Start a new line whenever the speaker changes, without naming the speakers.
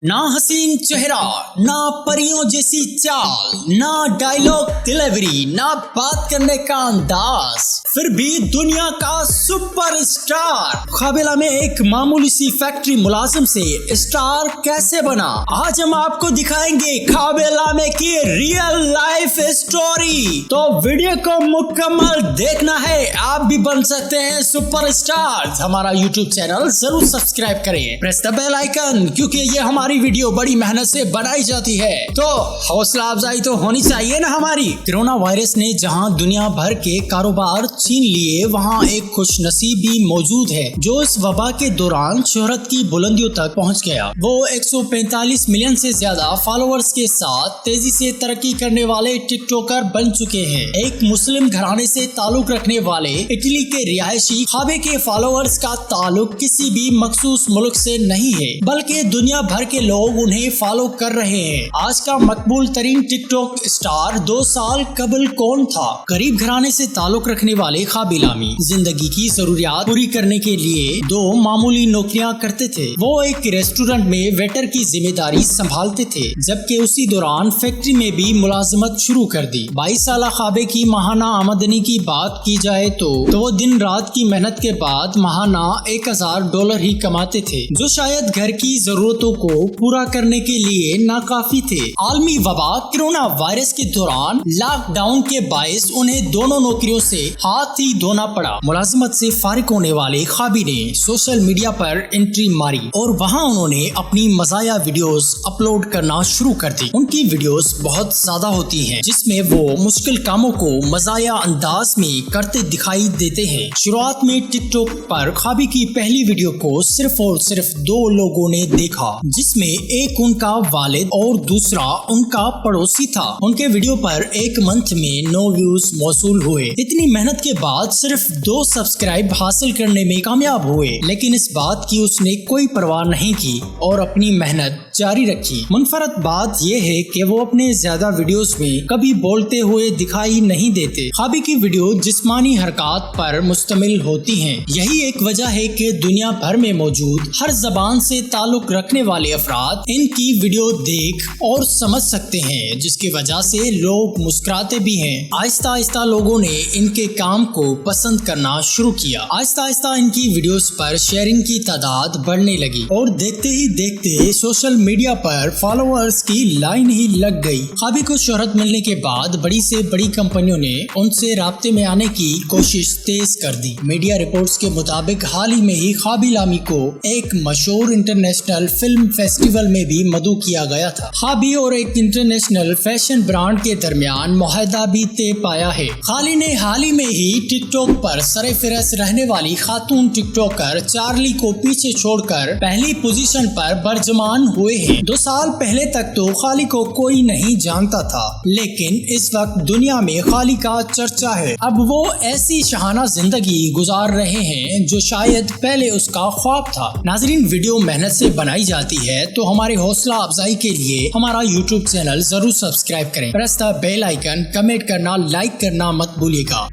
ना हसीन चेहरा, ना परियों जैसी चाल, ना डायलॉग डिलीवरी, ना बात करने का अंदाज, फिर भी दुनिया का सुपरस्टार। काबिला में एक मामूली सी फैक्ट्री मुलाजिम से स्टार कैसे बना, आज हम आपको दिखाएंगे काबिला में की रियल लाइफ स्टोरी। तो वीडियो को मुकम्मल देखना है, आप भी बन सकते हैं सुपरस्टार। हमारा यूट्यूब चैनल जरूर सब्सक्राइब करें, प्रेस द बेल आइकन, क्योंकि ये हमारी वीडियो बड़ी मेहनत से बनाई जाती है, तो हौसला अफजाई तो होनी चाहिए ना हमारी। कोरोना वायरस ने जहां दुनिया भर के कारोबार छीन लिए, वहां एक खुशनसीबी मौजूद है जो इस वबा के दौरान शोहरत की बुलंदियों तक पहुंच गया। वो 145 मिलियन से ज्यादा फॉलोअर्स के साथ तेजी से तरक्की करने वाले टिकटॉकर बन चुके हैं। एक मुस्लिम घराने से ताल्लुक रखने वाले इटली के रिहायशी खाबे के फॉलोअर्स का ताल्लुक किसी भी मखसूस मुल्क से नहीं है, बल्कि दुनिया भर के लोग उन्हें फॉलो कर रहे हैं। आज का मकबूल तरीन टिकटॉक स्टार 2 साल कबल कौन था? गरीब घराने से ताल्लुक रखने वाले काबिलामी जिंदगी की जरूरियात पूरी करने के लिए 2 मामूली नौकरियां करते थे। वो एक रेस्टोरेंट में वेटर की जिम्मेदारी संभालते थे, जबकि उसी दौरान फैक्ट्री में भी मुलाजमत शुरू कर दी। 22 साल खाबे की माहाना आमदनी की बात की जाए तो वो दिन रात की मेहनत के बाद माहाना $1000 ही कमाते थे, जो शायद घर की जरूरतों को पूरा करने के लिए नाकाफी थे। आलमी वबा कोरोना वायरस के दौरान लॉकडाउन के बायस उन्हें दोनों नौकरियों से हाथ ही धोना पड़ा। मुलाजमत से फारिग होने वाले खाबी ने सोशल मीडिया पर एंट्री मारी और वहां उन्होंने अपनी मजाया वीडियोस अपलोड करना शुरू कर दी। उनकी वीडियोस बहुत ज्यादा होती हैं, जिसमें वो मुश्किल कामों को मजाया अंदाज में करते दिखाई देते हैं। शुरुआत में टिकटॉक पर खाबी की पहली वीडियो को सिर्फ और सिर्फ 2 लोगों ने देखा, जिसमें एक उनका वालिद और दूसरा उनका पड़ोसी था। उनके वीडियो पर एक मंथ में 9 व्यूज मौसूल हुए। इतनी मेहनत के बाद सिर्फ 2 सब्सक्राइब हासिल करने में कामयाब हुए, लेकिन इस बात की उसने कोई परवाह नहीं की और अपनी मेहनत जारी रखी। मुनफरद बात यह है कि वो अपने ज्यादा वीडियोस में कभी बोलते हुए दिखाई नहीं देते। खाबी की वीडियो जिस्मानी हरकत पर मुश्तमिल होती हैं। यही एक वजह है कि दुनिया भर में मौजूद हर जबान से ताल्लुक रखने वाले अफराद इनकी वीडियो देख और समझ सकते हैं, जिसकी वजह से लोग मुस्कुराते भी हैं। आहिस्ता आहिस्ता लोगों ने इनके काम को पसंद करना शुरू किया। आहिस्ता आहिस्ता इनकी वीडियोस पर शेयरिंग की तादाद बढ़ने लगी और देखते ही देखते सोशल मीडिया पर फॉलोअर्स की लाइन ही लग गई। खाबी को शोहरत मिलने के बाद बड़ी से बड़ी कंपनियों ने उनसे राब्ते में आने की कोशिश तेज कर दी। मीडिया रिपोर्ट्स के मुताबिक हाल ही में ही खाबी लामी को एक मशहूर इंटरनेशनल फिल्म फेस्टिवल में भी मदऊ किया गया था। खाबी और एक इंटरनेशनल फैशन ब्रांड के दरमियान मुआहदा भी तय पाया है। खाली ने हाल ही में ही टिकटॉक पर सरे-फिहरिस्त रहने वाली खातून टिकटॉकर चार्ली को पीछे छोड़कर पहली पोजीशन पर बरजमान हुए हैं। 2 साल पहले तक तो खाली को कोई नहीं जानता था, लेकिन इस वक्त दुनिया में खाली का चर्चा है। अब वो ऐसी शहाना जिंदगी गुजार रहे हैं जो शायद पहले उसका ख्वाब था। नाजरीन, वीडियो मेहनत से बनाई जाती है, तो हमारे हौसला अफजाई के लिए हमारा यूट्यूब चैनल जरूर सब्सक्राइब करें, press the bell icon, comment करना, लाइक करना मत भूलिएगा।